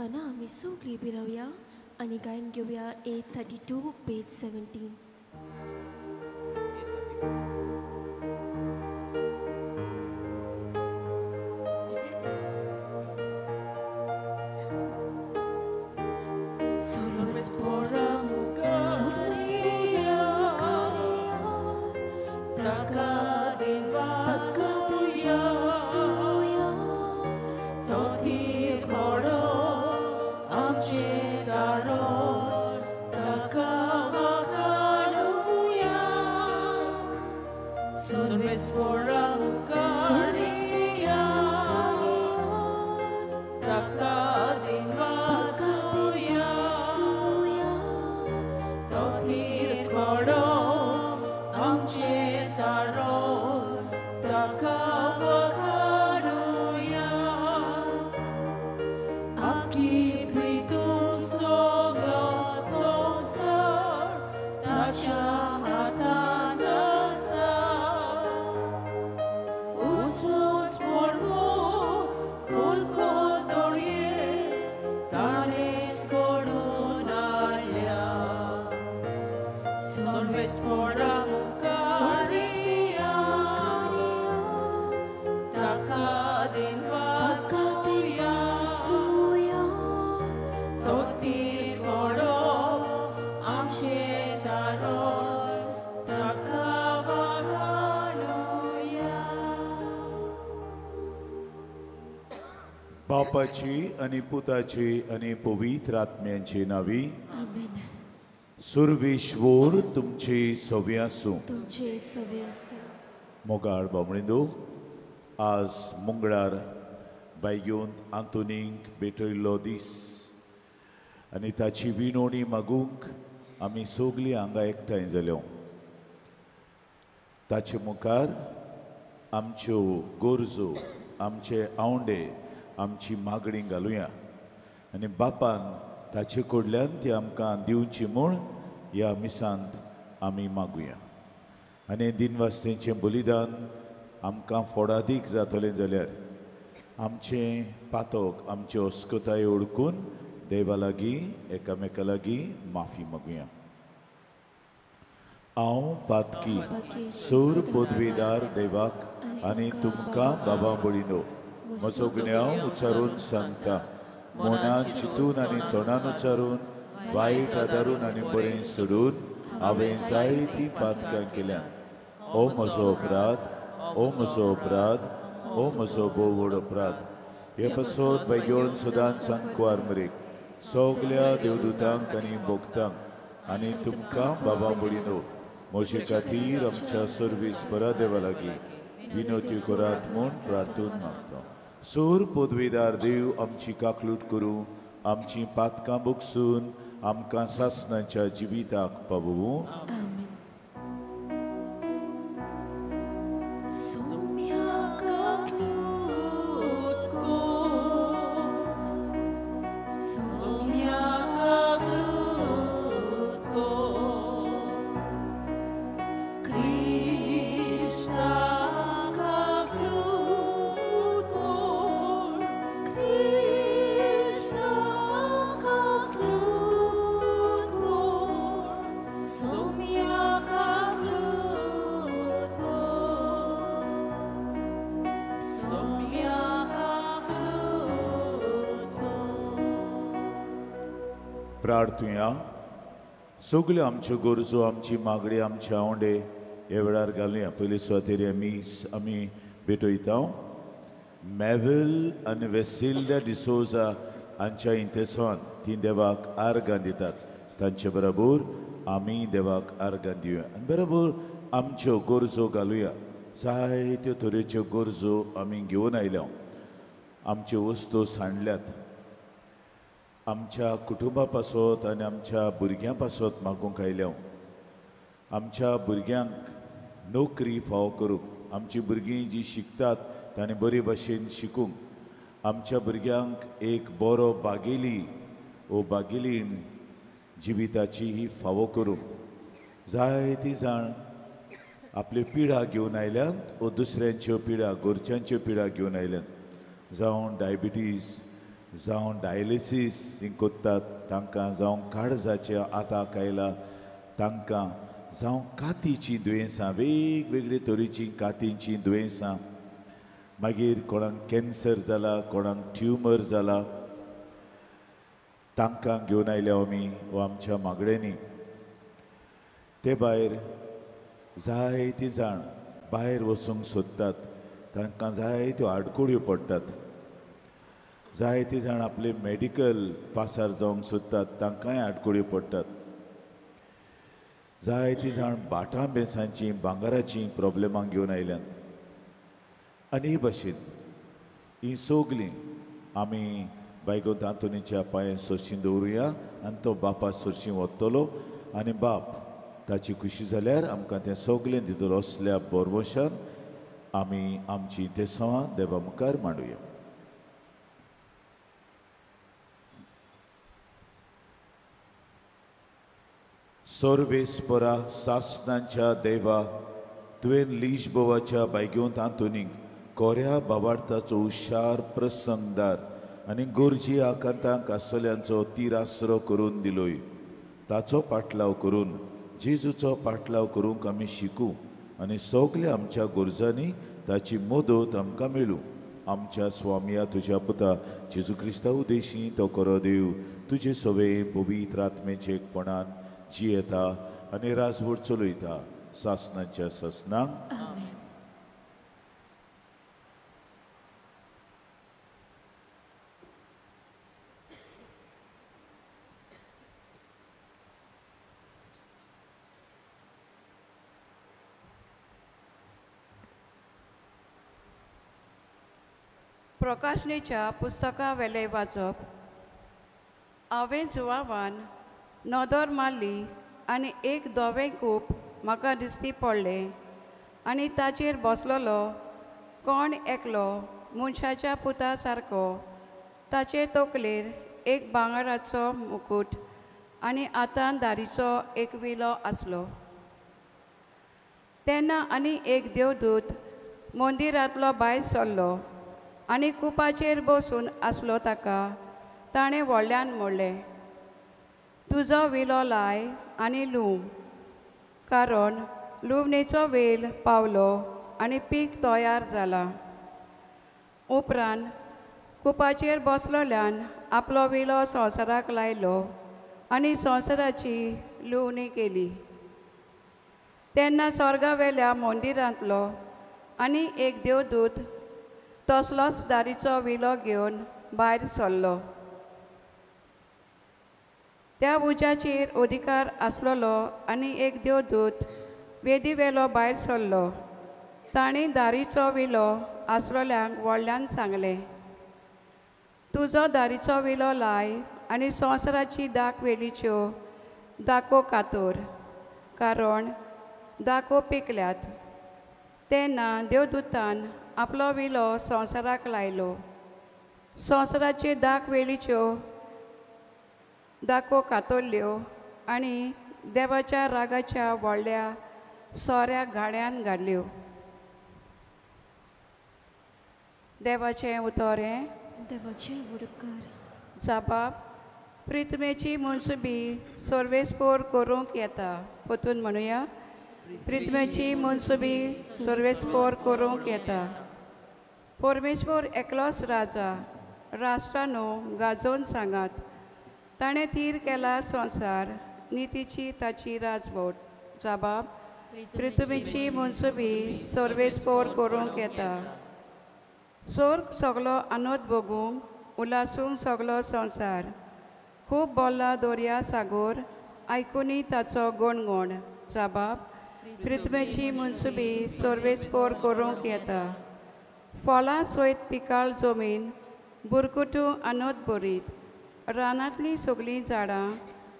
पावताना आम्ही सगळी बिरावया आणि गायन घेऊया 832 पेज 17. बापाची आणि पुताची आणि पवित्र आत्म्यांची नावी. आमेन. सर्वेश्वर तुमचे सवे आसूं. तुमचे सवे आसूं. मोगाळ बामणिंदो, आज मंगळार बायग्योंत आंतोनीक भेटयल्लो दीस आनी ताची विणवणी मागूंक आमी सगळीं हांगा एकठांय जाल्यो. ताचे मुखार आमच्यो गरजो, आमचे आवंडे, आमची मागणी घालुया आनी बापान ताचे कडल्यान ती आमकां दिवची म्हूण ह्या मिसांत आमी मागुया. आनी दिनवासतेचें बलिदान आमकां फोडादीक जातलें जाल्यार आमचें पातक, आमच्यो अस्कताय ओळखून देवा लागीं एकामेका लागीं माफी मागुया. हांव पातकी सर पदवेदार देवाक आनी तुमकां बाबा बळिनो म्हजो गुन्यांव उच्चारून सांगता. मनान, चिंतून आनी तोंडान उच्चारून, वायट आदारून आनी बरें सोडून हांवें जायतीं पातकां केल्यान. हो म्हजो अपराध, हो म्हजो अपराध, हो म्हजो भोव व्हड अपराध. हे पासत बेगीन सदांच सांकवार मरेक सगल्या देवदूतांक आनी भोगतांक आनी तुमकां बाबा बळिनो म्हजे खातीर आमच्या सर्वेस्परा देवा लागीं विनोती करात म्हूण प्रार्थून मागता. सर पदवेदार देव आमची काकलूट करूं, आमची पातकां भोगसून आमकां सासणाच्या जिविताक पावूं. प्रार्थुया. सगल्यो आमच्यो गरजो, आमची मागणी, आमचे आवंडे हे वेळार घालुया. पयली सुवातेर मीस आमी भेटयता. मेवल आनी वेसिल्डा डिसोजा हांच्या इंतेसवान ती देवाक आर्गां दितात. तांचे बरोबर आमी देवाक आर्गां दिवया आनी बरोबर आमच्यो गरजो घालुया. जायत्यो तरेच्यो गरजो आमी घेवन आयल्या. आमच्यो वस्तू सांडल्यात. आमच्या कुटुंबा पासत आनी आमच्या भुरग्यां पासत मागूंक आयल्या. आमच्या भुरग्यांक नोकरी फावो करूंक, आमची भुरगीं जीं शिकतात तांणी बरे भाशेन शिकूंक, आमच्या भुरग्यांक एक बरो बागेली वो बागेलीण जिविताची ही फावो करूंक. जायतीं जाण आपल्यो पिडा घेवन आयल्यात वो दुसऱ्यांच्यो पिडा, घरच्यांच्यो पिडा घेवन आयल्यात. जावं डायबिटीज, जावं डायलिसीस कोत्तात तांकां, जावं काळजाचे आताक आयला तांकां, जावं कातीची दुयेंसां, वेगवेगळे तरेची कातींची दुयेंसां, मागीर कोणाक कॅन्सर जाला, कोणाक ट्युमर जाला, तांकां घेवन आयल्या आमी व आमच्या मागड्यांनी. ते भायर जायतीं जाण भायर वचूंक सोदतात, तांकां जायत्यो आडकोळ्यो पडटात. जायतीं जाण आपले मेडिकल पासार जावंक सोदतात, तांकांय आडकोळ्यो पडटात. जायतीं जाण भाटां बेसांची, भांगाराची प्रॉब्लेमां घेवन आयल्यात. आनी हे भाशेन ही सगलीं आमी बायगो दांतोनीच्या पांयां सरशीं दवरुया आनी तो बापा सरशीं वतलो आनी बाप ताची खुशी जाल्यार आमकां तें सगलें दितलो असल्या बरवशान आमी आमची तेसावां देवा मुखार मांडुया. सर्वेस्परा सासणांच्या देवा, तुवें लिशबोवाच्या बायग्यो तांतोनीक कोऱ्या बाबार्थाचो हुशार प्रसंगदार आनी गोरजी आकांतांक आसतल्यांचो तिरासरो करून दिलोय. ताचो पाटलाव करून जेजूचो पाटलाव करूंक आमी शिकूं आनी सगल्या आमच्या गोरजांनी ताची मदत आमकां मेळूं. आमच्या स्वामिया तुज्या पुता जेजू क्रिस्ता उदेशी तो करो देव तुजे सवे पवित्र आत्मेचे एकपणान जियेता आनी राजवट चलयता सासणाच्या ससनांक. आमेन. प्रकाशनेच्या पुस्तका वेले वाचप. हांवें जुवावान नदर मारली आनी एक धवें कूप म्हाका दिसती पडलें आनी ताचेर बसलोलो कोण एकलो मनशाच्या पुता सारको. ताचे तकलेर एक भांगराचो मुकुट आनी हातान दारीचो एक विलो आसलो. तेन्ना आनी एक देवदूत मंदिरांतलो भायर सरलो आनी कुपाचेर बसून आसलो ताका ताणें व्हडल्यान म्हणलें, तुजो विलो लाय आनी लुंव, कारण लुवणेचो वेळ पावलो आनी पीक तयार जाला. उपरांत कुपाचेर बसलोल्यान आपलो विलो संवसाराक लायलो आनी संवसाराची लुवणी केली. तेन्ना स्वर्गावेल्या मंदिरांतलो आनी एक देवदूत तसलोच दारीचो विलो घेवन भायर सरलो. त्या उज्याचेर अधिकार आसलोलो आनी एक देवदूत वेदीवेलो भायर सरलो. ताणें दारीचो विलो आसलोल्यांक व्हडल्यान सांगलें, तुजो दारीचो विलो लाय आनी संवसाराची दाख वेलीच्यो दाखो कातोर, कारण दाखो पिकल्यात. तेन्ना देवदूतान आपलो विलो संवसाराक लायलो. संवसाराचे दाख वेलीच्यो दाखो कातोल्ल्यो आनी देवाच्या रागाच्या व्हडल्या सोऱ्या गाड्यान घाल्यो. देवाचें उतोरें. देवाचें उडकार. जाबाब. प्रितमेची मुनसुबी सर्वेस्पोर करूंक येता. पोतून म्हणुया, प्रितमेची मुनसुबी सर्वेस्पोर करूंक येता. परमेश्वर एकलोच राजा, राष्ट्रांनो गाजोवन सांगात. ताणें थीर केला संवसार, नितीची ताची राजवट. जाबाब. प्रितमेची मुनसुबी सर्वेस्पोर करूंक येता. सोर्ग सगलो आनोद भोगूंक, उलासूंक सगलो संवसार. खूब बोल्ला दर्या सागोर, आयकुनी ताचो गोणगोण. जाबाब. प्रितमेची मुनसुबी सर्वेस्पोर करूंक येता. फळां सोयत पिकाळ जमीन, बुरकुटू आनोद बरीत. रानांतलीं सगलीं झाडां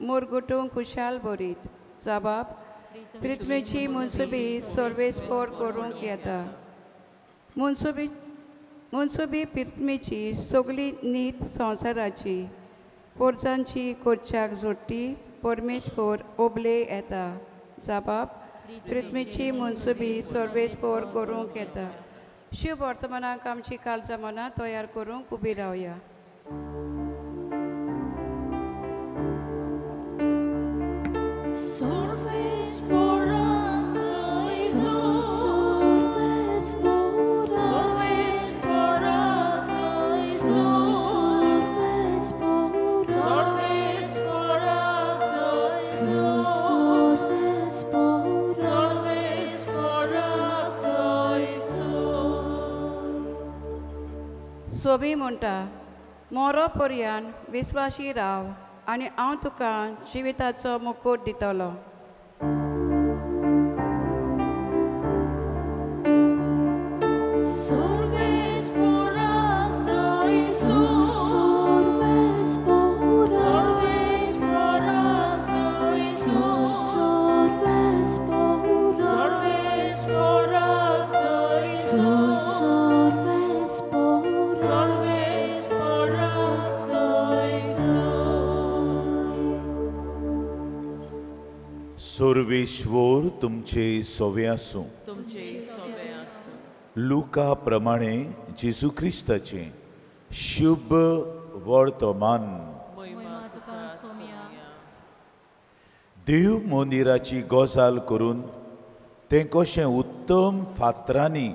मुरगुटूंक खुशाल बरीत. जाबाब. प्रितमेची मुनसुबी सर्वेस्पोर करूंक येता. मुनसुबी प्रितमेची सगली नीत संवसाराची. पोरसांची कोरच्याक जोडटी, परमेश्वर ओबले येता. जाबाब. प्रितमेची मुनसुबी सर्वेस्पोर करूंक येता. शिव वर्तमानाक आमची काळजां मनां तयार करूंक उबी रावया. सोबी म्हणटा मोरो पर्यान विस्वाशी राव आनी हांव तुका जिविताचो मुकूट दितलो. सर्वेश्वर तुमचे सोवे आसूं. लुका प्रमाणे जेजू क्रिस्ताचे शुभ वर्तमान. देव मंदिराची गजाल करून तें कशें उत्तम फातरांनी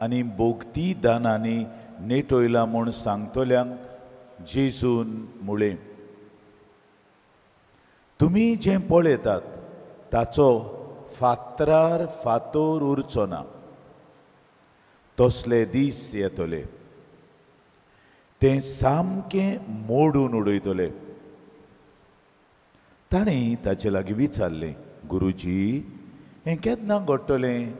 आनी भोगती दानांनी नेटयलां म्हूण सांगतल्यांक जेजून म्हळें, तुमी जें पळयतात ताचो फातरार फातोर उरचो ना. तसले दीस येतले, तें सामकें मोडून उडयतले. ताणें ताचे लागीं विचारलें, गुरुजी, हें केन्ना घडटलें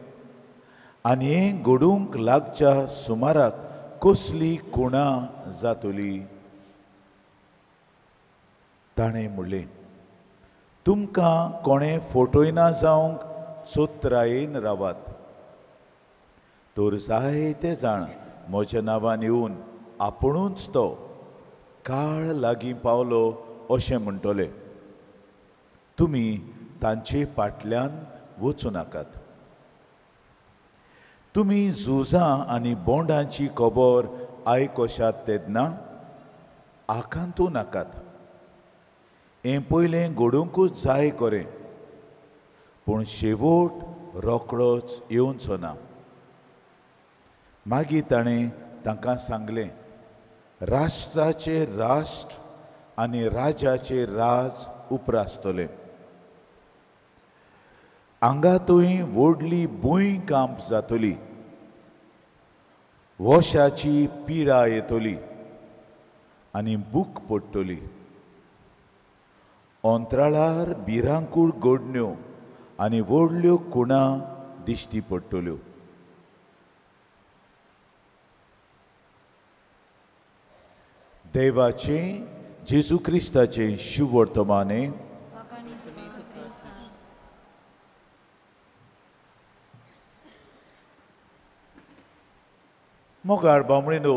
आनी हें घडूंक लागच्या सुमाराक कसली खुणां जातली? ताणें म्हणलें, तुमकां कोणें फटयना जावंक सोत्रायेन रावात. तर जायते जाण म्हज्या नांवान येवन आपुणूच तो काळ लागीं पावलो अशें म्हणटले. तुमी तांचे फाटल्यान वचूं नाकात. तुमी झुजां आनी बोंडांची खबर आयकशात तेन्ना आकांतू नाकात. हें पयलें घडोवंकूच जाय खरें, पूण शेवट रोखडोच येवचो ना. मागीर ताणें तांकां सांगलें, राष्ट्राचे राष्ट्र आनी राजाचे राज उपरासतले. हांगातूय व्हडली भुंयकांप जातली, वशाची पिडा येतली आनी भूक पडटली. अंतराळार भिरांकूळ घडण्यो आनी व्हडल्यो खुणां दिश्टी पडटल्यो. देवाचें जेजू क्रिस्ताचें शुभ वर्तमाने. मोगाळ बामणीनो,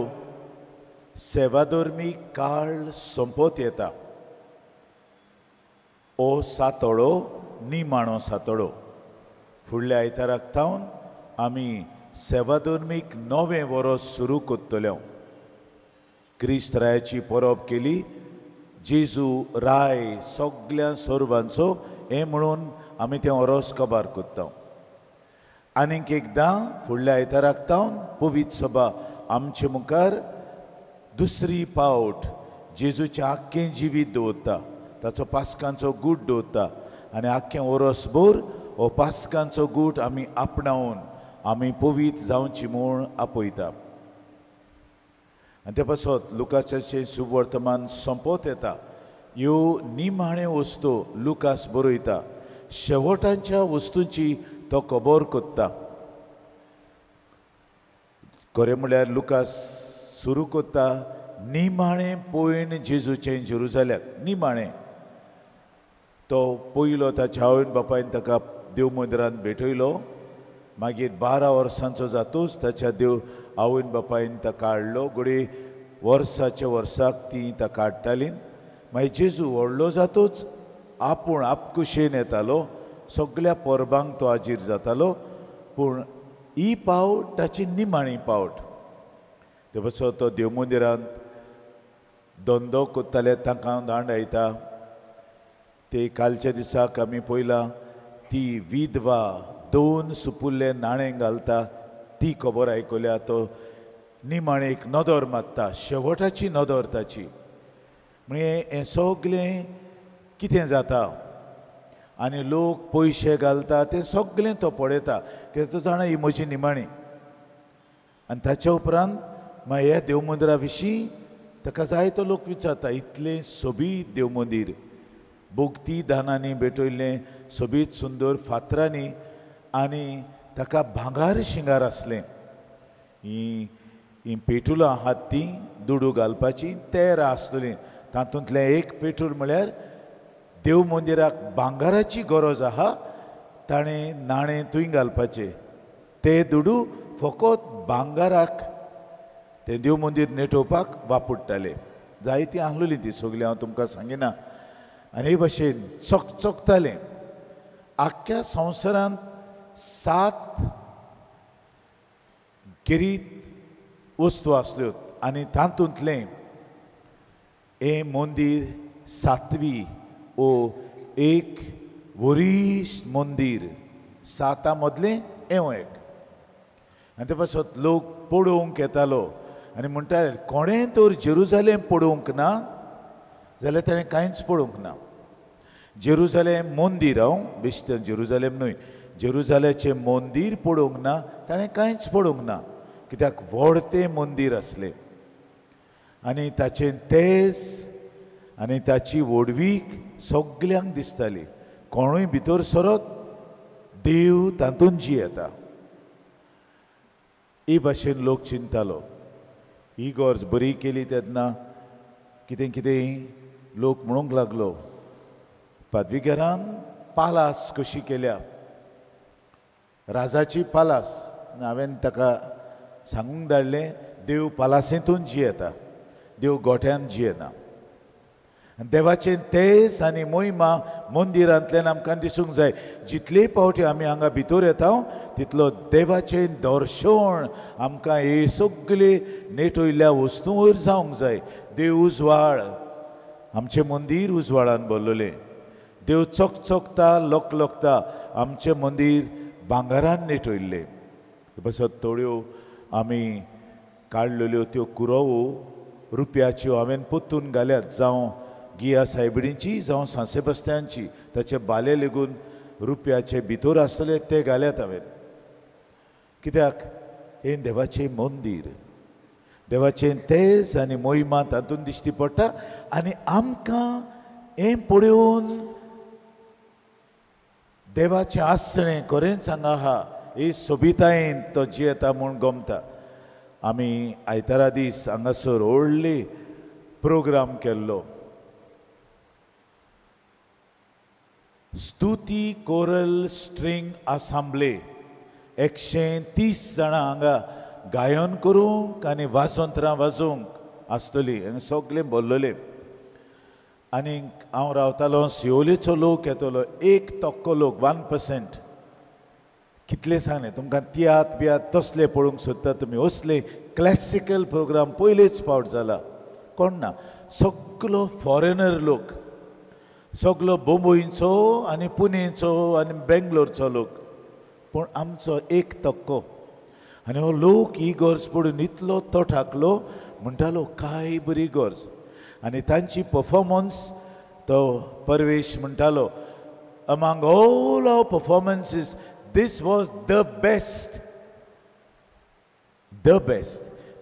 सेवाधर्मी काळ संपत येता. ओ सातोळो निमाणो सातोळो. फुडल्या आयताराक थावन आमी सेवाधर्मीक नवें वरस सुरू करतले. क्रिस्तरायाची परब केली, जेजू राय सगळ्या सर्वांचो हें म्हणून आमी तें वरस कबार करता. आनीक एकदां फुडल्या आयताराक थावन पवित्र सभा आमचे मुखार दुसरी पावट जेजूचें आख्खें जिवीत दवरता, ताचो पास्कांचो गूट दवरता आनी आख्खें वरसभर हो पास्कांचो गूट आमी आपणावन आमी पवित्र जावची म्हूण आपयता. आनी ते पासत लुकासाचें शुभ वर्तमान संपत येता. ह्यो निमाण्यो वस्तू लुकास बरयता. शेवटांच्या वस्तूंची तो खबर करता. खरें म्हळ्यार लुकास सुरू करता निमाणें पयण जेजूचें जेरुसाल्याक. निमाणें तो पयलो ताच्या आवयन बापायन ताका देव मंदिरांत भेटयलो. मागीर 12 वर्सांचो जातूच ताच्या देव आवयन बापायन ताका हाडलो. घडये वर्साच्या वर्साक ती ताका हाडटाली. मागीर जेजू व्हडलो जातूच आपूण आपकुशेन येतालो. सगळ्या परबांक तो हाजीर जातालो. पूण ही पावट ताची निमाणी पावट. ते पासत तो देव मंदिरांत धंदो कोत्ताले तांकां दांड येता ते कालच्या दिसाक आमी पळयलां ती विधवा 2 सुपुल्ले नाणें घालता ती खबर आयकल्या तो निमाणे एक नदर मारता शेवटाची नदर ताची म्हणजे हें सगलें कितें जाता आनी लोक पयशे घालता तें सगलें तो पळयता कित्याक तो जाणा ही म्हजी निमाणी आनी ताच्या उपरांत मागीर ह्या देव मंदिरा विशीं ताका जायतो लोक विचारता इतलें सोबीत देव मंदीर भोगती दानांनी भेटयल्लें सोबीत सुंदर फातरांनी आनी ताका भांगार शिंगार आसलें ही पेटुलां आहात तीं दुडू घालपाची 13 आसतलीं तातूंतलें एक पेटूल म्हळ्यार देव मंदिराक भांगाराची गरज आहा ताणें नाणें थंय घालपाचें ते दुडू फकत भांगाराक तें देव मंदीर नेटोवपाक वापरताले जायतीं आहलोलीं ती सगलीं हांव तुमकां सांगिना आनी हे भाशेन चकचकतालें आख्ख्या संवसारांत 7 गिरीत वस्तू आसल्यो आनी तातूंतलें हें मंदीर 7वी ओ एक वरिश्ट मंदीर 7 मदलें हें एक आनी ते पासत लोक पळोवंक येतालो आनी म्हणटाले कोणें तर जेरुजालेम पळोवंक ना जाल्यार ताणें कांयच पळोवंक ना जेरुजालेम मंदीर हांव बेश्टें जेरुजालेम न्हय जेरुजालेचें मंदीर पळोवंक ना ताणें कांयच पळोवंक ना कित्याक व्हडतें मंदीर आसलें आनी ताचें तेज आनी ताची व्हडवीक सगल्यांक दिसताली कोणूय भितर सरत देव तातूंत जियेता ही भाशेन लोक चिंतालो ही गरज बरी केली तेन्ना कितें कितें लोक म्हणूंक लागलो पाद्रीघरान पालास कशी केल्या राजाची पालास हांवें ताका सांगूंक धाडलें देव पालासेंतून जियेता देव गोठ्यान जियेना देवाचें तेज आनी मोहिमा मंदिरांतल्यान आमकां दिसूंक जाय जितले फावटी आमी हांगा भितर येता तितलो देवाचें दर्शन आमकां हे सगळे नेटोयल्ल्या वस्तू वयर जावंक जाय देव उजवाड आमचें मंदीर उजवाडान भरलेलें देव चकचकता लोकलोकता आमचें मंदीर भांगारान नेटोयल्लें बसत थोड्यो आमी काडलेल्यो त्यो कुरवो रुपयाच्यो हांवें पोत्तून घाल्यात जावं गिया सायबिडींची जावं सांसेबस्त्यांची ताचे बाले लेगून रुपयाचे भितर आसतले ते घाल्यात हांवें कित्याक हें देवाचें मंदीर देवाचें तेज आनी मोहिमा तातूंत दिश्टी पडटा आनी आमकां हें पळोवन देवाचें आसणें खरेंच हांगा आहा ही सोबितायेन तो जियेता म्हूण गमता आमी आयतारा दीस हांगासर व्हडली प्रोग्राम केल्लो स्तुती कोरल स्ट्रिंग असेंब्ली 130 जाणां हांगा गायन करूंक आनी वाजोंत्रां वाजोवंक आसतलीं हांगा सगळें भरलेलें आनी हांव रावतालो सिओलेचो लोक येतलो 1% लोक 1% कितले सांगलें तुमकां तियात्र बियात तसले पळोवंक सोदता तुमी असले क्लासिकल प्रोग्राम पयलेच फावट जाला कोण ना सगलो फॉरेनर लोक सगलो बोंबयचो आनी पुणेचो आनी बेंगलोरचो लोक पूण आमचो 1% आनी हो लोक ही गरज पडून इतलो तो ठाकलो म्हणटालो काय बरी गरज आनी तांची परफॉर्मन्स तो परवेश म्हणटालो among all our performances this was the best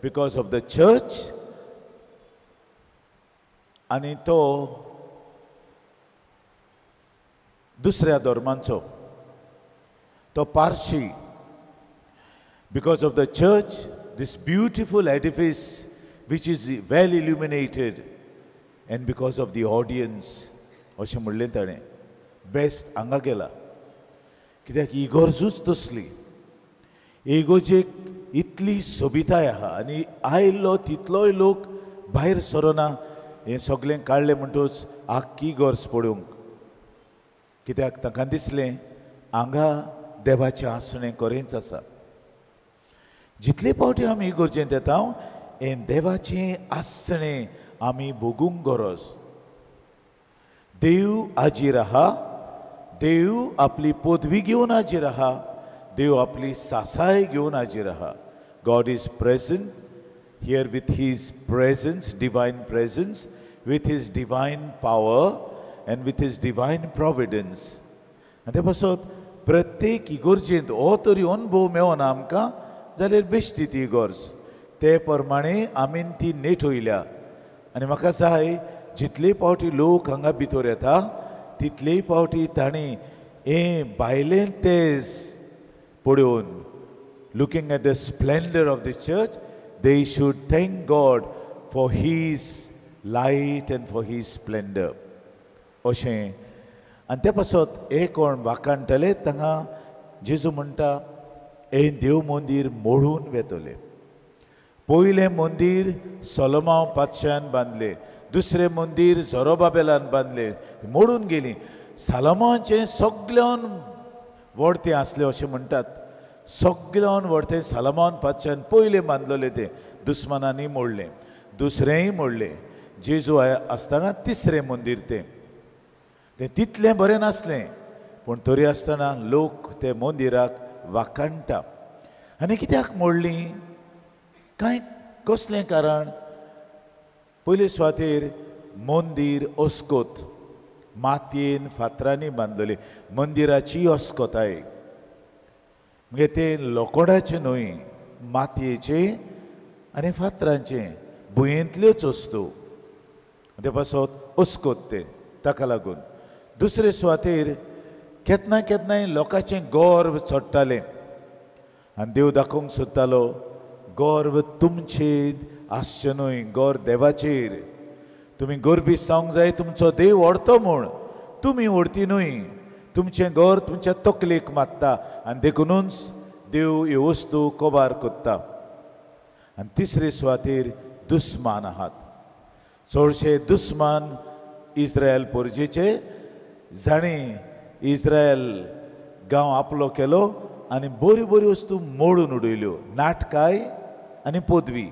because of the church आणि तो दुसऱ्या धर्मांचो तो Parsi because of the church this beautiful edifice which is well illuminated and because of the audience अशें म्हणलें ताणें बेस्ट हांगा गेला कित्याक ही गरजूच तसली इगोजेक इतली सोबिताय आहा आनी आयिल्लो तितलोय लोक भायर सरोना हें सगळें काडलें म्हणटूच आख्खी गरज पळोवंक कित्याक ताका दिसलें हांगा देवाचें आसणें खरेंच आसा जितले फावटी आमी इगोर्जेंत येता हें देवाचें आसणें आमी भोगूंक गरज. देव हाजीर आहा, देव आपली पदवी घेवन हाजीर आहा, देव आपली सासाय घेवन हाजीर आहा. God is present here with his presence, divine presence, with his divine power and with his divine providence. आनी ते पासत प्रत्येक इगोर्जेंत हो तरी अनुभव मेळना आमकां जाल्यार बेश्टी ती इगोर्ज. ते प्रमाणे आमीन ती नेटवयल्या. आनी म्हाका जाय जितले पावटी लोक हांगा भितर येता तितलेय पावटी तांणी हें भायलें तेज पळोवन, looking at the splendor of this church, they should thank God for his light and for his splendor. अशें. आनी ते पासत हे कोण वाकाणटले तांगा जेजू म्हणटा हे देव मंदीर मोडून वेतले. पयलें मंदीर सोलोमोन पातशान बांदलें, दुसरें मंदीर झोरोबाबेलान बांदलें, मोडून गेलीं. सोलोमोनाचें सगळ्यान व्हडतें आसलें अशें म्हणटात. सगळ्यान व्हडतें सोलोमोन पातशान पयलें बांदलोलें तें दुस्मानांनी मोडलें, दुसरेंय मोडलें. जेजू आसतना तिसरें मंदीर तें तितलें बरें नासलें, पूण तरी आसतना लोक ते मंदिराक वाकाणटा. आनी कित्याक मोडलीं? कांय कसलें कारण? पयले सुवातेर मंदीर अस्कोत, मातयेन फातरांनी बांदलोली मंदिराची अस्कोताय. म्हणजे ते लोखंडाचें न्हय, मातयेचें आनी फातरांचें, भुंयेंतल्योच वस्तू. ते पासत अस्कोत ते ताका लागून. दुसरे सुवातेर केन्ना केन्नाय लोकांचें गर्व चडटालें आनी देव दाखोवंक सोदतालो गर्व तुमचेर आसचें न्हय, गर्व देवाचेर. तुमी गर्वी जावंक जाय तुमचो देव व्हडतो म्हूण, तुमी व्हडती न्हय. तुमचें घर तुमच्या तकलेक मात्ता आनी देखूनच देव ह्यो वस्तू कोबार कोत्ता. आनी तिसरे सुवातेर दुस्मान आहात. चडशे दुस्मान इस्रायल पोरजेचे, जाणीं इस्रायल गांव आपलो केलो आनी बऱ्यो बऱ्यो वस्तू मोडून उडयल्यो, नाटकाय आनी पदवी.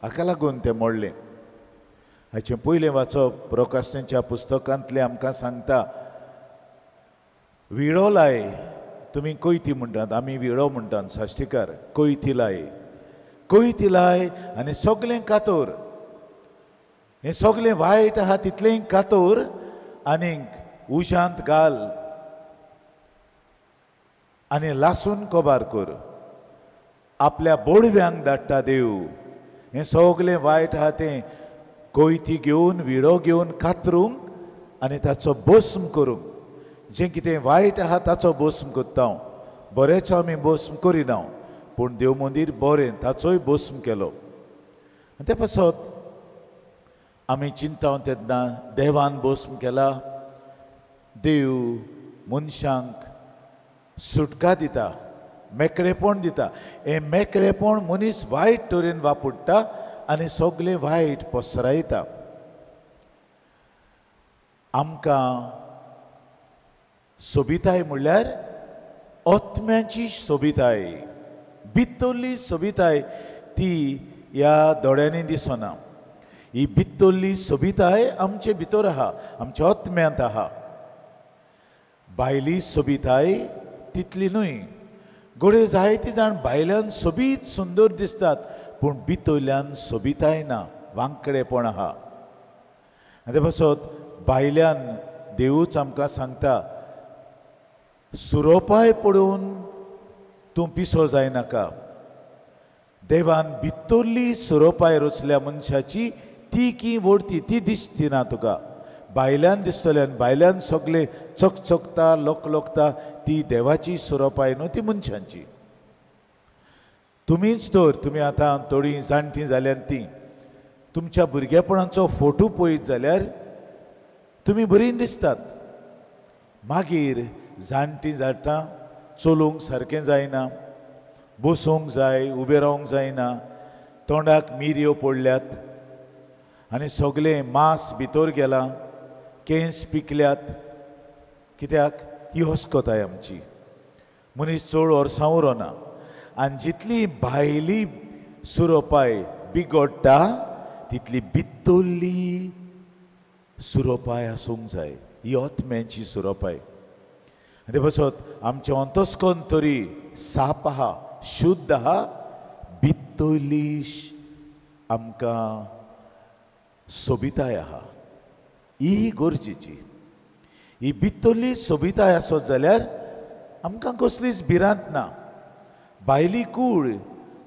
हाका लागून तें मोडलें. हाचें पयलें वाचप प्रकाशनाच्या पुस्तकांतलें आमकां सांगता. विडो लाय, तुमी कोयती म्हणटात, आमी विडो म्हणटात साश्टीकार, कोयती लाय, कोयती लाय आनी सगळें कातोर. हें सगळें वायट आहा तितलें कातोर आनीक उशांत घाल आनी लासून कोबार कर. आपल्या बोडव्यांक धाडटा देव. हें सगळें वायट आहा तें कोयती घेवन, विडो घेवन कातरूंक आनी ताचो भस्म करूंक. जें कितें वायट आहा ताचो भस्म कोत्ता हांव. बरेंचो आमी भस्म करिना, पूण देव मंदीर बरें ताचोय भस्म केलो. आनी ते पासत आमी चिंतावन तेन्ना देवान भस्म केला. देव मनशांक सुटका दिता, मेकळेपण दिता. हें मेकळेपण मनीस वायट तरेन वापरता आनी सगळें वायट पसरयता. आमकां सोबिताय म्हणल्यार आत्म्याची सोबिताय, भितरली सोबिताय ती ह्या दोळ्यांनी दिसना. ही भितरली सोबिताय आमचे भितर आहा, आमच्या आत्म्यांत आहा. भायली सोबिताय तितली न्हय. घडये जायती जाण भायल्यान सोबीत सुंदर दिसतात, पूण भितरल्यान सोबिताय ना, वांकडेपण आहा. आनी ते पासत भायल्यान देवूच आमकां सांगता सुरोपाय पडून तूं पिसो जायनाका. देवान भितरली सुरोपाय रचल्या मनशाची ती की व्हडती ती दिसची ना तुका. भायल्यान दिसतले आनी भायल्यान सगळे चकचकता लोकलोकता, ती देवाची सुरोपाय न्हू, ती मनशांची. तुमीच तर, तुमी आतां थोडीं जाणटीं जाल्यार तीं तुमच्या भुरगेपणाचो फोटो पळयत जाल्यार तुमी बरीं दिसतात. मागीर जाणटीं जाता, चलोवंक सारकें जायना, बसूंक जाय, उबें रावंक जायना, तोंडाक मिरयो पडल्यात आनी सगळें मांस भितर गेलां, केंस पिकल्यात. कित्याक? ही हस्कोताय आमची. मनीस चड वर्सां उरोना आनी जितली भायली सुरोपाय बिगडटा तितली भित्तोल्ली सुरोपाय आसूंक जाय. ही आत्म्याची सुरोपाय. ते पासत आमचे अंतस्कन तरी साप आहा, शुद्ध आहा, भित्तोल्ली आमकां सोबिताय आहा. ही गरजेची. ही भित्तोल्ली सोबिताय आसत जाल्यार आमकां कसलीच भिरांत ना. भायली कूड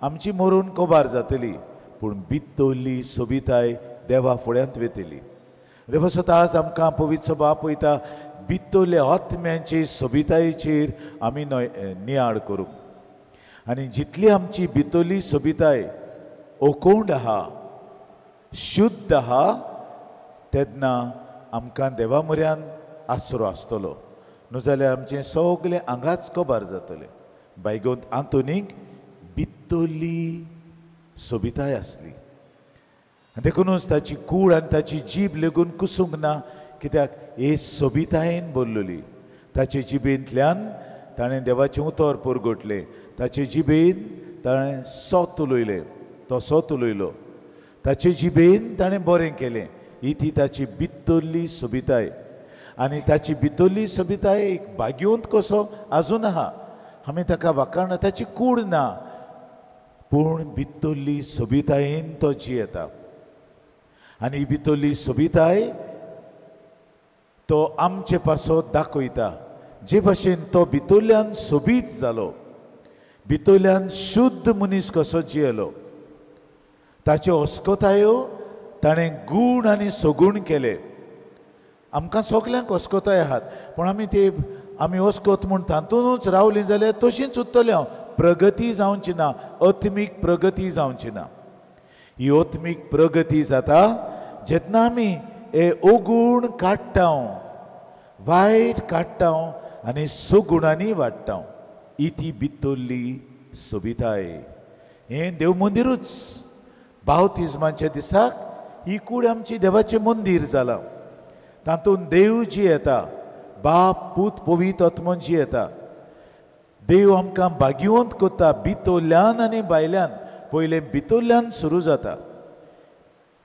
आमची मरून कोबार जातली, पूण भित्तोल्ली सोबिताय देवा फुड्यांत वेतली. देवासत आज आमकां पवित्र सभा आपयता भित्तोल्ल्या आत्म्याचे सोबितायेचेर आमी नियाळ करूंक. आनी जितली आमची भित्तोल्ली सोबिताय ओकोंड आहा, शुद्ध आहा, तेन्ना आमकां देवा म्हऱ्यान आसरो आसतलो. न्हू जाल्यार आमचें सगळें आंगाच कोबार जातलें. बायगोंत आंतोनीक भित्तोल्ली सोबिताय आसली. देखूनच ताची कूड आनी ताची जीब लेगून कुसूंक ना, कित्याक हे सोबितायेन भरलेली. ताचे जिबेंतल्यान ताणें देवाचें उतर परगटलें. ताचे जिबेन ताणें सोत उलयलें, तो सोत उलयलो. ताचे जिबेन ताणें बरें केलें. ही ती ताची भित्तोल्ली सोबिताय. आनी ताची भित्तोल्ली सोबिताय एक भाग्योंत कसो आजून आहा. आमी ताका वाखाणना, ताची कूड ना, पूण भित्तोल्ली सोबितायेन तो जियेता. आनी ही भित्तोल्ली सोबिताय तो आमचे पासो दाखयता. जे भाशेन तो भितरल्यान सोबीत जालो, भितरल्यान शुद्ध मनीस कसो जियेलो, ताच्यो अस्कोतायो ताणें गूण आनी सगूण केले. आमकां सगल्यांक अस्कोताय आहात, पूण आमी अस्कोत म्हूण तातूंतच रावलीं जाल्यार तशींच उरतलीं. हांव प्रगती जावची ना, आत्मीक प्रगती जावची ना. ही आत्मीक प्रगती जाता जेन्ना आमी हे ओगूण काडटा, वायट काडटा आनी सगुणांनी वाडटा. ही ती भित्तोल्ली सोबिताय. हें देव मंदिरूच. बावतिजमाच्या दिसाक ही कूड आमची देवाचें मंदीर जालां. तातूंत देव जियेता, बाप पूत पवित्र आत्मो जियेता. देव आमकां भाग्यवंत करता भितरल्यान आनी भायल्यान. पयलें भितरल्यान सुरू जाता.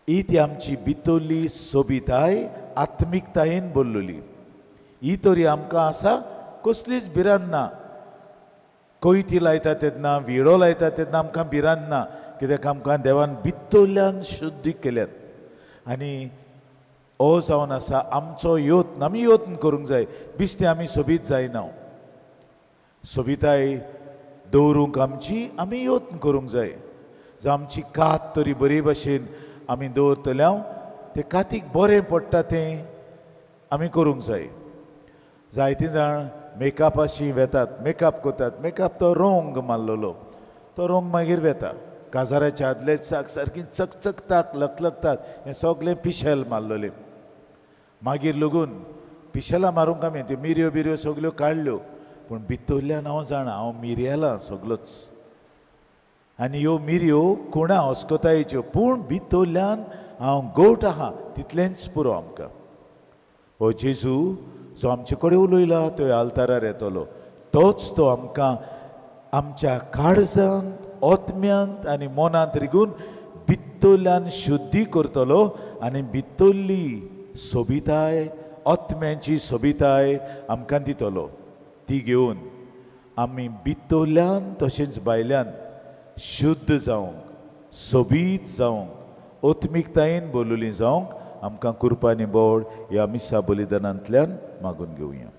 ही ती आमची भितरली सोबिताय आत्मीकतायेन भरलेली. ही तरी आमकां आसा, कसलीच भिरांत ना. कोयती लायता तेन्ना, विडो लायता तेन्ना आमकां भिरांत ना, कित्याक आमकां देवान भितरल्यान शुद्ध केल्यात. आनी हो जावन आसा आमचो यत्न. आमी यत्न करूंक जाय, बिश्ते आमी सोबीत जायना. सोबिताय दवरूंक आमी यत्न करूंक जाय. जावं आमची कात तरी बरे भाशेन आमी दवरतल्या, ते कातीक बरें पडटा तें आमी करूंक जाय. जायतीं जाण मेकअपाशी वेतात, मेकअप करतात. मेकअप तो रोंग मारलेलो, तो रोंग मागीर वेता. काजाराच्या आदले सारकी चकचकतात, लकलकतात. हें सगळें पिशेल मारलेलें. मागीर लागून पिशेलां मारूंक आमी त्यो मिरयो बिरयो सगल्यो काडल्यो, पूण भितरल्यान हांव जाणा, हांव मिरयेलां सगलोच. आनी ह्यो मिरयो कोणा अस्कोतायेच्यो, पूण भितरल्यान हांव गोठ आहा तितलेंच पुरो आमकां. हो जेजू जो आमचे कडेन उलयला तो आल्तारार येतलो. तोच तो आमकां आमच्या काळजांत, आत्म्यांत आनी मनांत रिगून भितरल्यान शुद्धी करतलो. आनी भितरली सोबिताय, आत्म्याची सोबिताय आमकां दितलो. ती घेवन आमी भितरल्यान तशेंच भायल्यान शुद्ध जावंक, सोबीत जावंक, आत्मीकतायेन भरलेलीं जावंक आमकां कृपा आनी बोड ह्या मिसा बलिदानांतल्यान मागून घेवया.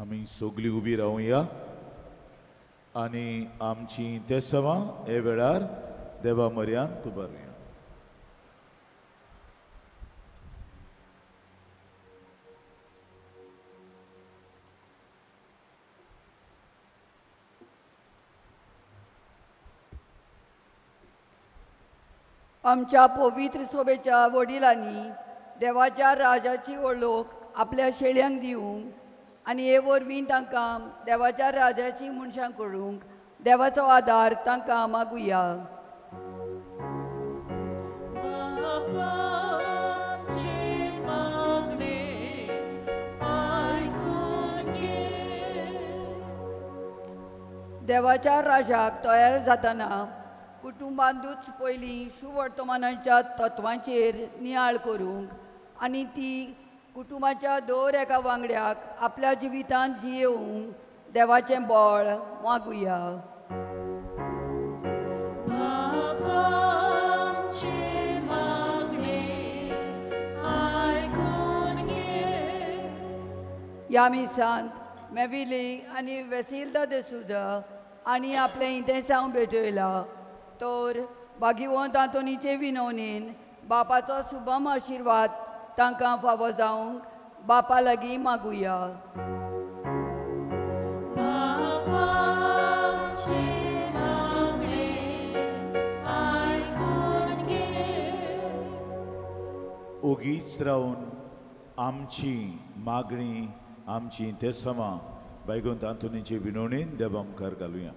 आमी सगळीं उबी रावया आनी आमची तेसवां हे वेळार देवा म्हऱ्यांत उबारुया. आमच्या पवित्र सोबेच्या वडिलांनी देवाच्या राजाची वळख आपल्या शेळ्यांक दिवंक आनी हे वरवीं तांकां देवाच्या राजाची मनशां करूंक देवाचो आदार तांकां मागुया. बापाची मागणी देवाच्या राजाक तयार जाताना कुटुंबांतूच पयलीं सुवर्तमानाच्या तत्वांचेर नियाळ करूंक आनी ती कुटुंबाच्या दर एका वांगड्याक आपल्या जिवितांत जियेवंक देवाचें बळ मागुया. ह्या मिसांत मेविली आनी वेसिल्दा de Souza आनी आपलें इंतेसांव भेटयला तर भागिवंत आंतोनीचे विनवणेन बापाचो शुभम आशिर्वाद तांकां फावो जावंक बापा लागीं मागुया. ओगीच रावन आमची मागणी आमची तेसमां भाईगोंत आंतोनीचे विनवणेन देवा मुखार घालुया.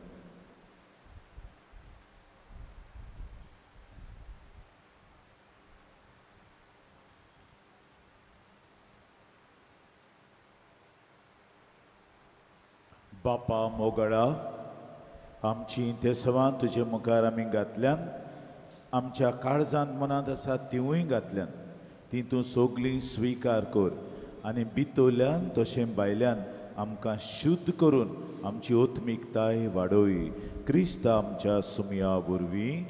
बापा मोगळा आमची तेसवां तुजे मुखार आमी घातल्यान आमच्या काळजांत मनांत आसा तिवूय घातल्यान ती तूं सोगलीं स्विकार कर आनी भितरल्यान तशें भायल्यान आमकां शुद्ध करून आमची ओत्मिकताय वाडोय. क्रिस्त आमच्या सुमया वरवीं.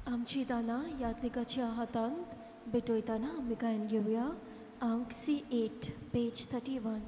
आमची दाना यात्निकाच्या हातांत भेटयतना आमी गायन घेवया. अंक C8 पेज 31.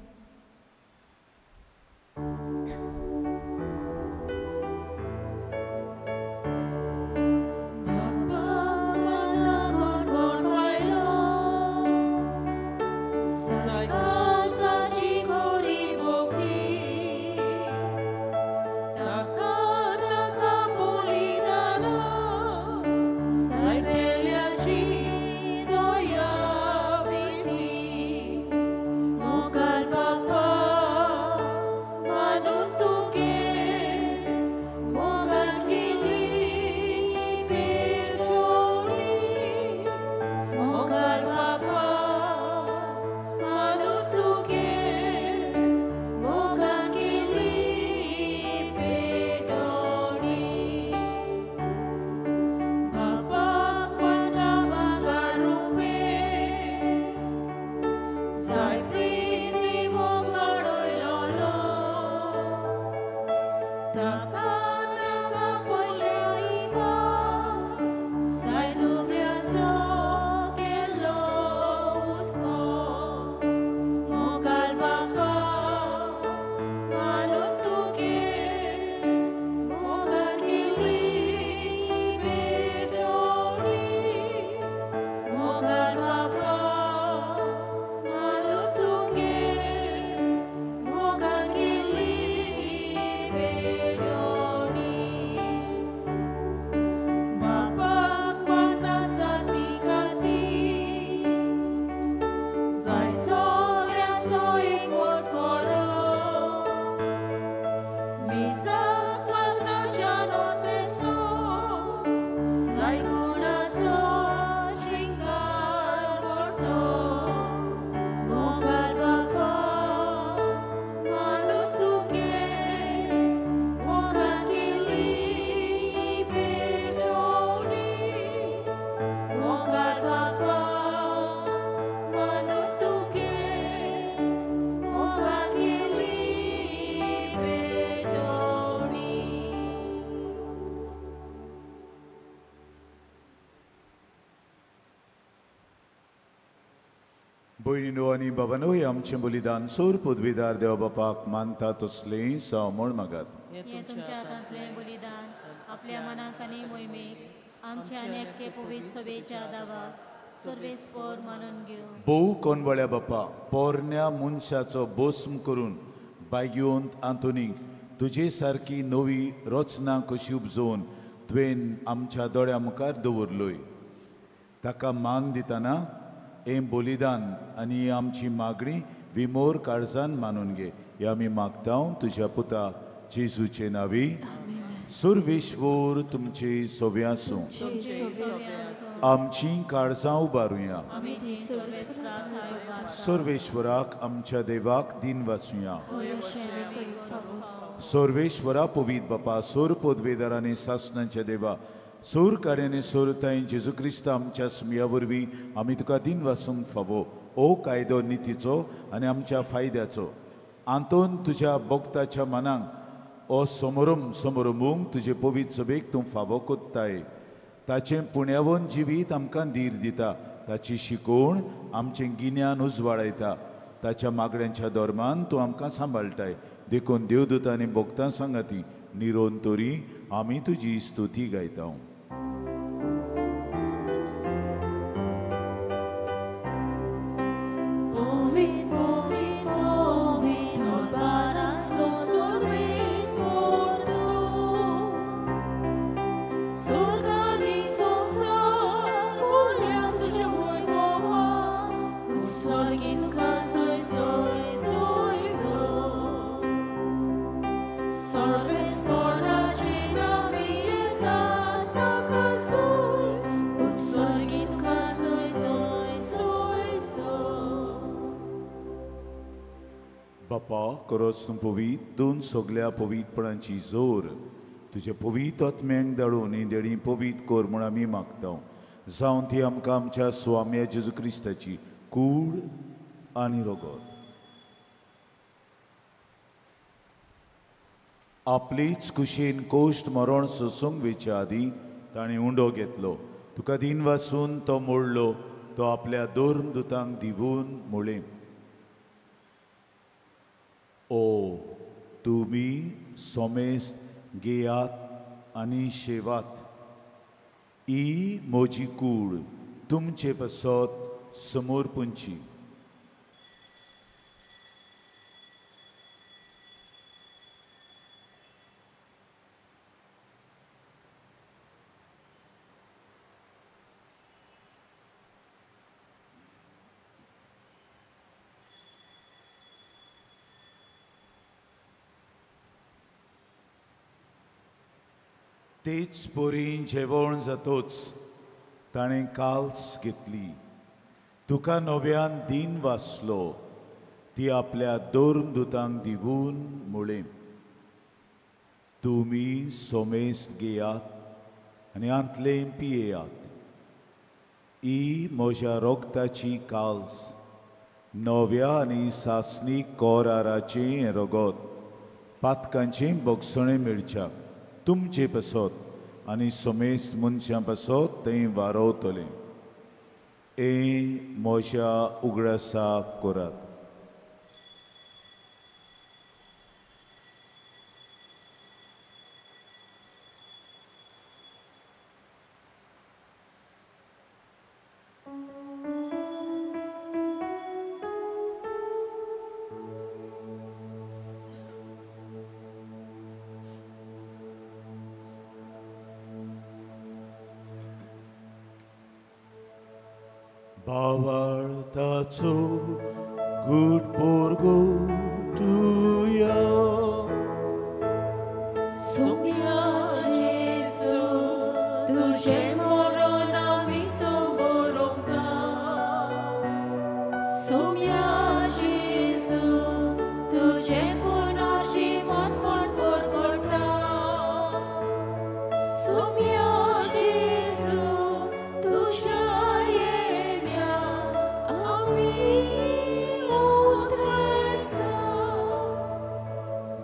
भयणीनो आनी बाबांनो आमचें बलिदान सोर पदवीदार देवा बापाक मानता तसलें सामोळ मागात. हे तुमच्या हातांतलें बलिदान आपल्या मनाक आनी मोहिमेक आमच्या नेक्के पवित्र सभेच्या दावाक सर्वेस्पर मानून घेव. भोव कोनवळ्या बापा पोरण्या मनशाचो भस्म करून भाग्यवंत आंतोनीक तुजे सारकी नवी रचना कशी उपजोवन तुवें आमच्या दोळ्या मुखार दवरलोय. ताका मान दितना हें बलिदान आनी आमची मागणी विमोर काळजान मानून घे. हे आमी मागता तुज्या पुता जेजूचे नांवी. सर्वेश्वर तुमचे सोव्यासूं. आमची काळजां उबारुया. आमी थी सर्वेस्पराक थाय उबारता. सर्वेश्वराक आमच्या देवाक दिन वाचुया. होय अशें आमी करूंक फावो. सर्वेश्वरा पवित बापा, सोर पदवेदार आनी सासणांच्या देवा, सोर काड्यानी सोर थंय जेजू क्रिस्त आमच्या स्मिया वरवीं आमी तुका दिन वाचूंक फावो. ओ कायदो नितीचो आनी आमच्या फायद्याचो आंतून तुज्या भक्ताच्या मनाक ओ समोरूंक तुजे पवित सभेक तूं फावो कोत्ताय. ताचें पुण्यावन जिवीत आमकां धीर दिता. ताची शिकवण आमचें गिन्यान उजवाडायता. ताच्या मागण्यांच्या धर्मान तूं आमकां सांबाळटाय. देखून देवदूत आनी भक्तां सांगाती निरोन तोरी आमी तुजी स्तुती गायता. बापा, खरोच तूं पवीत, दोन सगळ्या पवितपणांची जोर तुजे पवित आत्म्यांक धाडून ही देणी पवित कोर म्हूण आमी मागता. जावं ती आमकां आमच्या स्वाम्या जेजू क्रिस्ताची कूड आनी रगत. आपलीच कुशीन कोश्ट मरण सोसूंक वेच्या आदी ताणें उंडो घेतलो. तुका दिन वाचून तो मोडलो. तो आपल्या दोन दुतांक दिवून मोळे. ओ तुमी सोमेस्त घेयात आनी शेवात. ही म्हजी कूड तुमचे पासत समोर पुंची. तेच पोरी जेवण जातोच ताणें काल्स घेतली. तुका नव्यान दिन वाचलो. ती आपल्या दोन दुतांक दिवून मुळे. तुमी सोमेस्त घेयात आनी आंतले पियेयात. ही म्हज्या रोगताची काल्स, नव्या आनी सासणीक कोराराचें रगत, पातकांचें बोगसणें मेळच्याक तुमचे पासत आनी सोमेस्त मनशां पासत थंय वारोवतलें. म्हज्या उगडासाक करात. भावार्थाचो घूट पोरगो तुया. सोम्या जेजू तुजें मरण आमी समोरूंका. सोम्या जेजू तुजें पुनर्जीवन मनभर करता. सोम्या जेजू तुज्या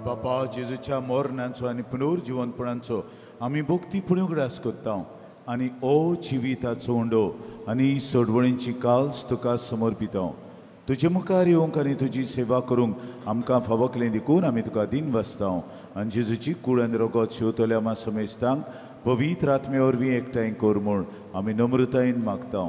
बापा, जेजूच्या मरणाचो आनी पुनर्जीवनपणाचो आमी भक्तीपूण उगडास करता. आनी ओ जिविताचो उंडो आनी सोडवणीची काल्स तुका समर्पिता. तुजे मुखार येवंक आनी तुजी सेवा करूंक आमकां फावकलें देखून आमी तुका दिन वाचता. आनी जेजूची कूड आनी रगत शेवतल्या आमा समेस्तांक पवित्र आत्मे वरवीं एकठांय कर म्हूण आमी नम्रतायेन मागता.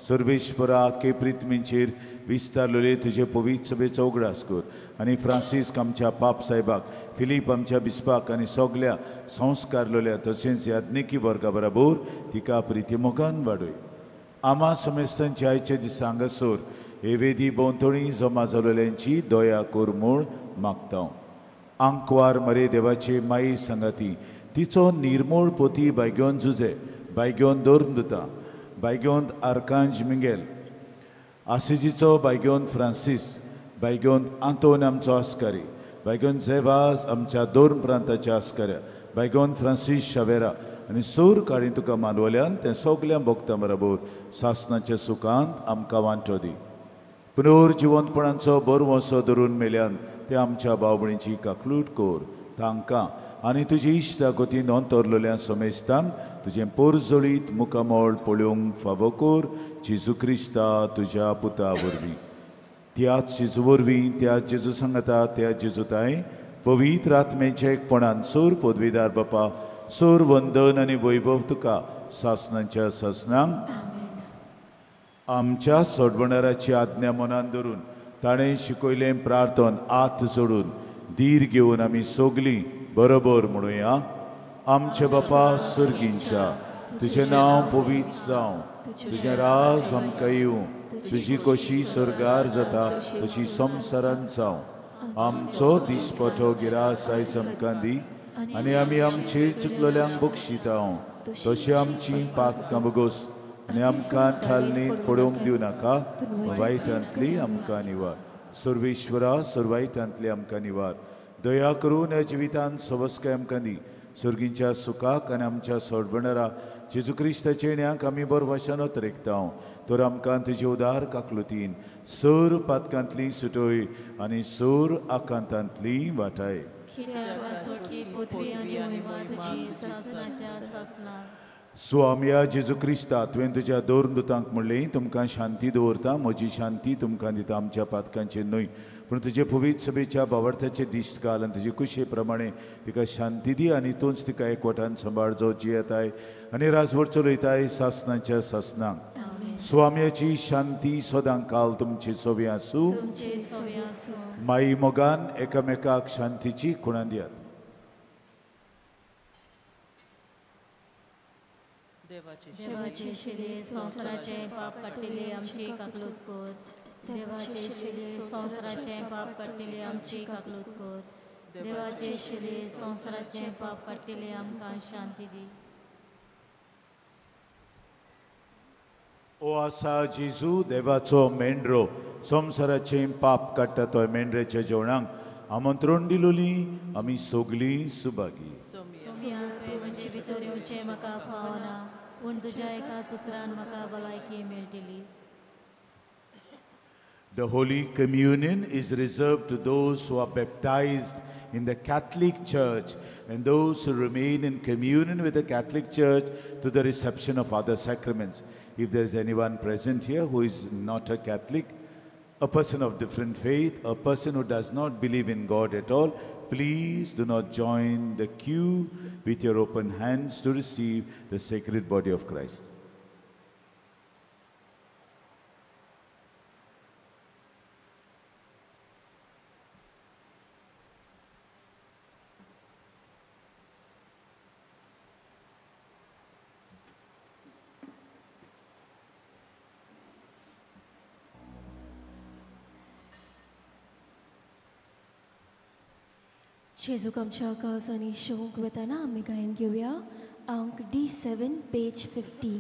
सर्वेश्वरा केप्रितमींचेर विस्तारलेले तुजे पवित्र सभेचो उगडास कर. आनी फ्रांसीस आमच्या पाप साहेबाक, फिलीप आमच्या बिस्पाक आनी सगल्या संस्कारलेल्या तशेंच याज्ञिकी वर्गा बरोबर तिका प्रिती मोगान वाडय. आमा समेस्तांच्या आयच्या दिसा हांगासर हे वेदी भोंवतणी जमा जालोल्यांची दया कर म्हूण मागता. आंकवार मरे देवाचे माई सांगाती तिचो निर्मळ पोती बायग्योन झुजे, बायग्योन दवरून दिता. बायगेवंत आर्कांज मिंगेल, आसिजीचो बायगेवंत फ्रांसीस, बायगेवंत आंतोन आमचो आस्कारी, बायगेवंत झेवास आमच्या दोन प्रांताच्या आस्कऱ्या, बायगेवंत फ्रांसीस शावेरा आनी सूर काडी तुका मानवल्यान ते सगल्या भक्तां बरोबर सासणाच्या सुखांत आमकां वांटो दी. पुनर्जिवंतपणांचो बरो वसो धरून मेल्यान ते आमच्या भाव-भयणीची काकलूट कोर तांकां आनी तुजी इश्टा गती नोंदरलेल्या समेस्तांक तुजें पोरजोळीत मुखामोळ पळोवंक फावो कोर. जेजू क्रिस्ता तुज्या पुता वरवीं, त्याच जेजू वरवीं, त्याच जेजू सांगाता, त्या जेजूताय पवित्र आत्मेच्या एकपणान सोर पदवीदार बापा, सोर वंदन आनी वैभव तुका सासणांच्या सासणांक आमच्या सोडवणाराची आज्ञा मनान धरून ताणें शिकयलें प्रार्थन आत जोडून धीर घेवन आमी सोगलीं बरोबर म्हणुया. आमचे बापा सर्गींच्या, तुजें नांव पवित्र जावं, तुजें राज आमकां येवं, तुजी कशी स्वर्गार जाता तशी संवसारांत जावं. आमचो दिसपठो गिरास आयज आमकां दी आनी आमी आमचेर चुकलोल्यांक बक्षिता तशी आमची पातकां बगोस आनी आमकां ठालनीत पडोवंक दिवं नाका, वायटांतली आमकां निवार. सर्वेश्वरा, सर्वायटांतली आमकां निवार. दया करून ह्या जिवितांत सवस्काय आमकां दी. सर्गींच्या सुखाक आनी आमच्या सोडवणारा जेजू क्रिस्ताचे येण्याक आमी बरो वचनत रेखता. तर आमकां तुजे उदार काकलुतीन सर पातकांतली सुटोय आनी सर आकांतांतली वाटाय. स्वाम्या जेजू क्रिस्ता, तुवें तुज्या दोन दुतांक म्हणलें, तुमकां शांती दवरता, म्हजी शांती तुमकां दिता. आमच्या पातकांचेर न्हय पूण तुजे पवित्र सभेच्या भावार्थाचे दिश्ट घाल आनी तुजे कुशे प्रमाणे तिका शांती दी आनी तूंच तिका एकवटान सांबाळ जो जियेताय आनी राजवट चलयताय सासणाच्या सासणांक. स्वाम्याची शांती सदां काल तुमचे सोबी आसूं. माई मोगान एकामेकाक शांतीची खुणां दियात. देवाचे शिले संवसाराचे पाप काडलेले आमची काकलूत कोर. देवाचे शिले संवसाराचे पाप काडलेले आमची काकलूत कोर. देवाचे शिले संवसाराचे पाप काडलेले आमकां शांती दी. ओ आसा जेजू देवाचो मेंढरो, संवसाराचे पाप काडटा तो मेंढऱ्याच्या जेवणाक आमंत्रण दिलोली आमी सोगलीं सुभागी. तूं म्हजे भितर येवचें म्हाका फावना, पूण तुज्या एकाच उतरान म्हाका भलायकी मेळटली. The Holy Communion is reserved to those who are baptized in the Catholic Church and those who remain in communion with the Catholic Church to the reception of other sacraments. If there is anyone present here who is not a Catholic, a person of different faith, a person who does not believe in God at all, please do not join the queue with your open hands to receive the sacred body of Christ. जेजूक आमच्या काळजांनी शोक वताना आमी गायन घेवया अंक D7 page 50.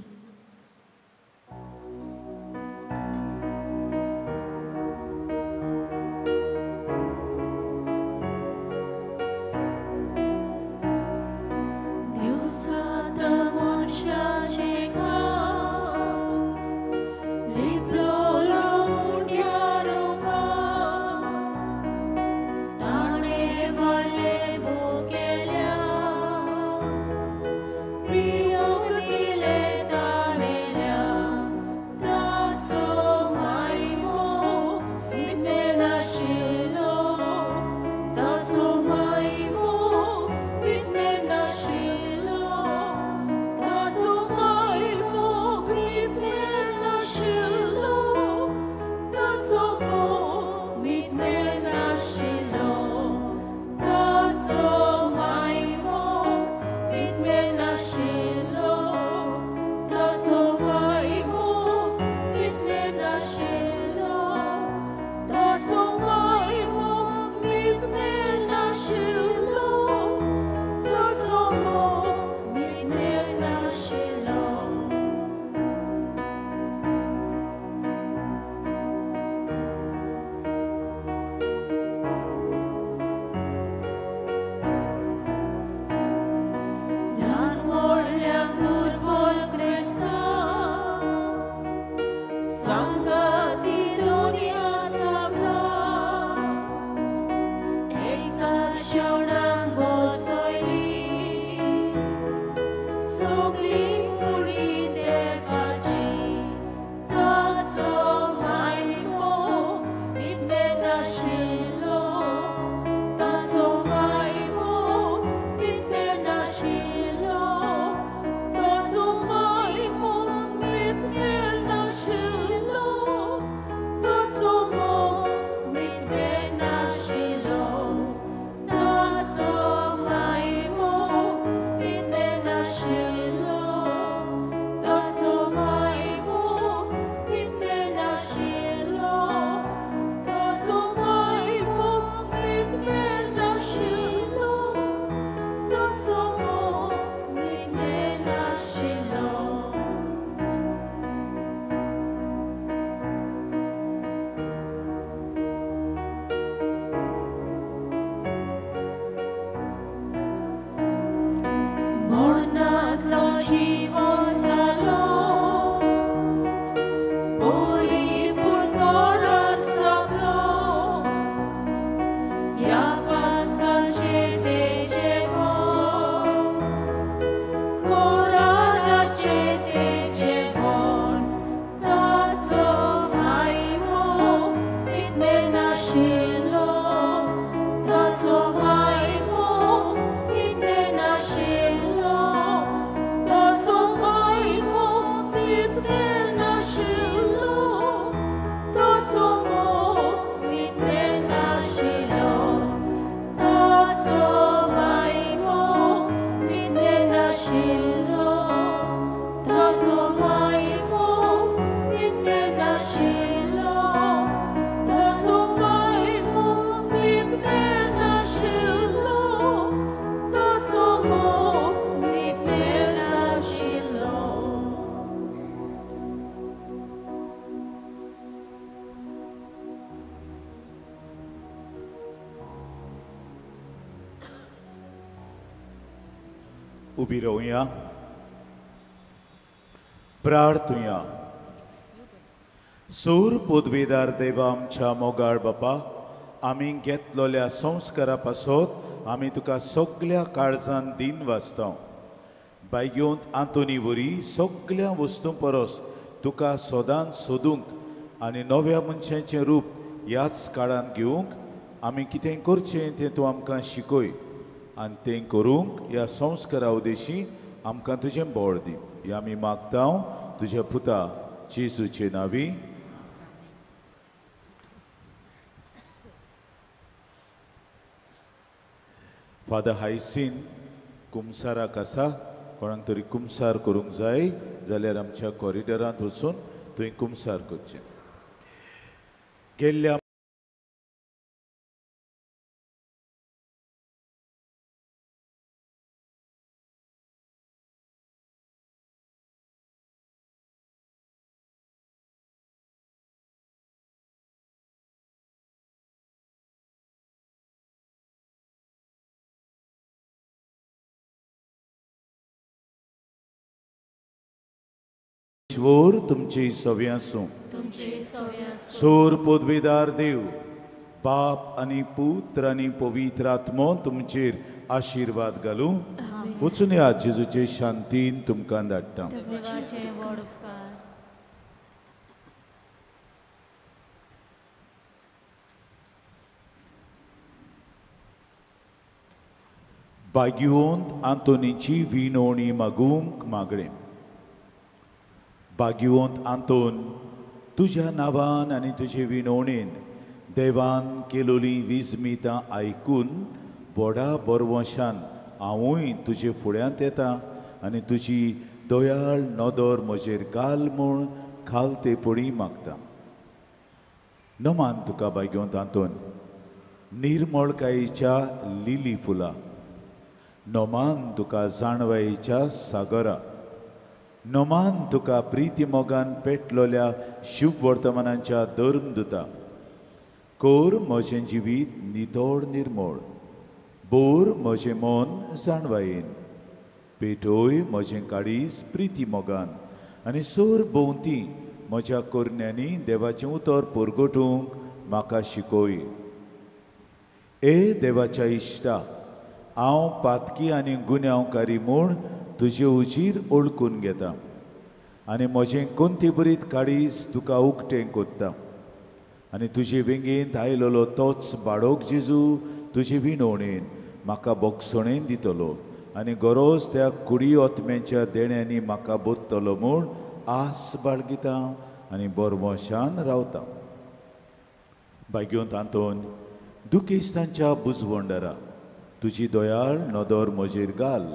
Rio Gile संगती दुनियाचा प्राण एका क्षणांत बसयली सगळी उरी देवाची ताचो मायमो इतले नाशिल्लो ताचो मायमो इतले नाशिल्लो ताचो मायमो इतले नाशिल्लो ताचो इतले नाशिल्लो ताचो मायमो इतले नाशिल्लो ताचो मायमो इतले नाशिल्लो ताचो मायमो इतले नाशिल्लो ताचो इतले नाशिल्लो. मरणांतलो जीवन जालो परिपूर्ण गरज तपलो ह्या पास्काचे तेजे व्हड कोराराचे तेजे व्हड ताचो मायमो इतले नाशिल्लो ताचो मायमो इतले नाशिल्लो ताचो मायमो इतले नाशिल्लो ताचो इतले नाशिल्लो ताचो मायमो इतले नाशिल्लो ताचो मायमो इतले नाशिल्लो ताचो मायमो इतले नाशिल्लो ताचो इतले नाशिल्लो. उबी रावया प्रार्थुया. सूर पदवीदार देवा आमच्या मोगाळ बापा आमी घेतलोल्या संस्कारा पासत आमी तुका सगळ्या काळजान दिन वाचता. बायग्योंत आंतोनी वरी सगळ्या वस्तू परस तुका सदांच सोदूंक आनी नव्या मनशाचें रूप ह्याच काळान घेवंक आमी कितें करचें तें तूं आमकां शिकय आनी तें करूंक ह्या संस्कारा उदेशी आमकां तुजें बोड दी. हें आमी मागता तुज्या पुता जेजूचे नांवी. फादर हायसीन कुमसाराक आसा. कोणाक तरी कुमसार करूंक जाय जाल्यार आमच्या कॉरिडरांत वचून थंय कुमसार करचें. गेल्ल्या ईश्वर तुमचे सव्या आसूं. सोर पदवीदार देव बाप आनी पुत्र आनी पवित्र आत्मो तुमचेर आशिर्वाद घालूं. वचून या जेजूचे शांतीन तुमकां धाडटा. देवाचे व्हड उपकार. भाग्यवंत आंतोनीची विणवणी मागूंक मागणें. भाग्यवंत आंतोन तुज्या नांवान आनी तुजे विणवणेन देवान केलोली विजमितां आयकून व्हडा बरवशान हांवूय तुजे फुड्यांत येता आनी तुजी दयाळ नदर म्हजेर घाल म्हूण खालते पडी मागता. नमान तुका भाग्यवंत आंतोन निर्मळकायेच्या लिली फुलां. नमान तुका जाणवायेच्या सागरा. नमान तुका प्रिती मोगान पेटलोल्या शुभ वर्तमानांच्या धर्म दिता. कोर म्हजें जिवीत नितोड निर्मळ. बोर म्हजें मन जाणवायेन. पेटोय म्हजें काळीज प्रिती मोगान आनी सोर भोंवती म्हज्या कोरण्यांनी देवाचें उतर परगटूंक म्हाका शिकोय. ए देवाच्या इश्टा, हांव पातकी आनी गुन्यांवकारी म्हूण तुजे उजीर ओळखून घेता आनी म्हजें कोंती बरीत काडीस तुका उक्तें कोत्ता. आनी तुजे वेंगेंत आयलोलो तोच बाळोक जेजू तुजे विणवणेन म्हाका बोगसणेन दितलो आनी गरोज त्या कुडी ओतम्याच्या देण्यांनी म्हाका बोत्तलो म्हूण आस बाळगिता आनी बोरमोशान रावता. भाग्योंत आंतोन दुखेस्तांच्या बुजवंडरा तुजी दोयाळ नदर म्हजेर घाल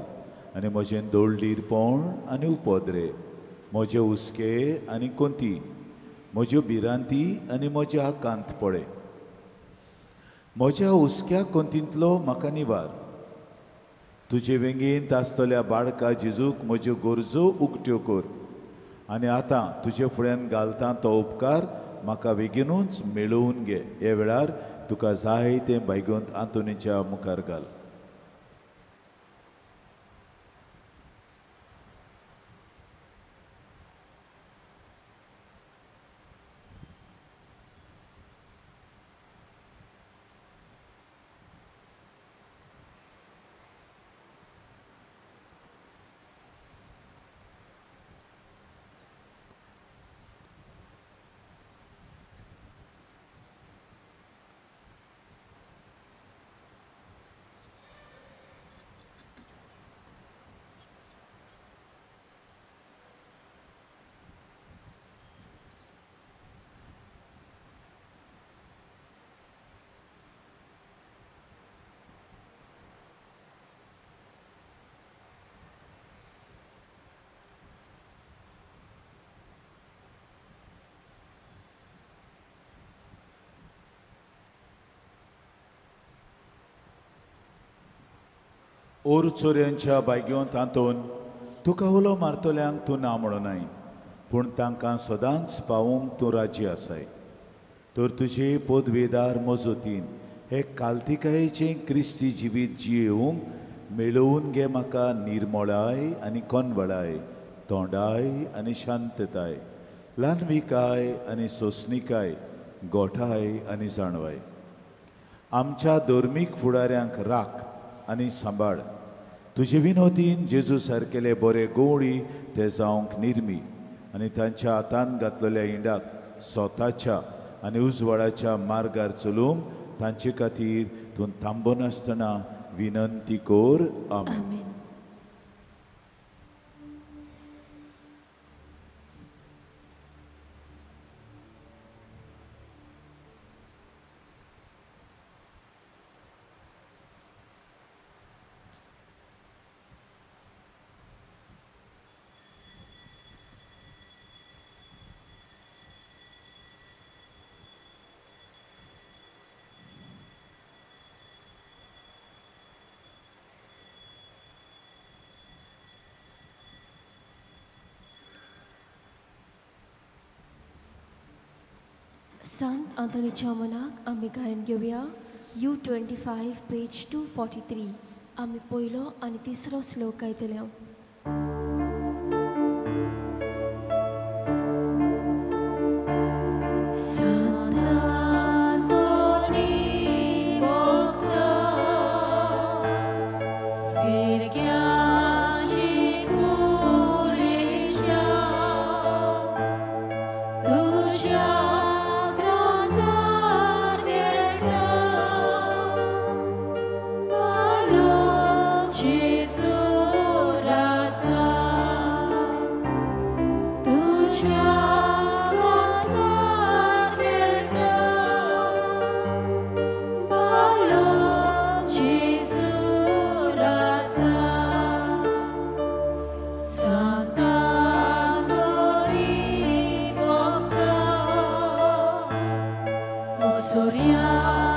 आनी म्हजें दोळडीरपण आनी उपद्रे, म्हजे हुस्के आनी कोंती, म्हज्यो भिरांती आनी म्हज्या कांत पळे. म्हज्या हुस्क्या कोंतींतलो म्हाका निवार. तुजे वेंगेंत आसतल्या बाळका जेजूक म्हज्यो गरजो उक्त्यो कर आनी आतां तुजे फुड्यान घालता तो उपकार म्हाका बेगीनूच मेळोवन घे. हे वेळार तुका जाय तें भाग्योंत आंतोनीच्या मुखार घाल. ओर चोऱ्यांच्या बायग्योंत आंतोन तुका उलो मारतल्यांक तूं ना म्हणनाय, पूण तांकां सदांच पावूंक तूं राजी आसाय. तर तुजे पदवेदार मजतीन हे काल्तिकायेचें क्रिस्ती जिवीत जियेवंक मेळोवन घे म्हाका निर्मळाय आनी कोनवळाय, तोंडाय आनी शांतताय, ल्हानविकाय आनी सोंसणिकाय, गोठाय आनी जाणवाय. आमच्या धर्मीक फुडाऱ्यांक राख आनी सांबाळ. तुजे विनोदीन जेजू सारकेले बरे गोवळी ते जावंक निर्मी आनी तांच्या हातान घातलेल्या इंडाक स्वताच्या आनी उजवाडाच्या मार्गार चलूंक तांचे खातीर तूं थांबो नासतना विनंती कोर. आमेन. संत आंतोनीच्या मनाक आमी गायन घेवया. U25 page 243. आमी पयलो आनी तिसरो श्लोक गायतले. Soria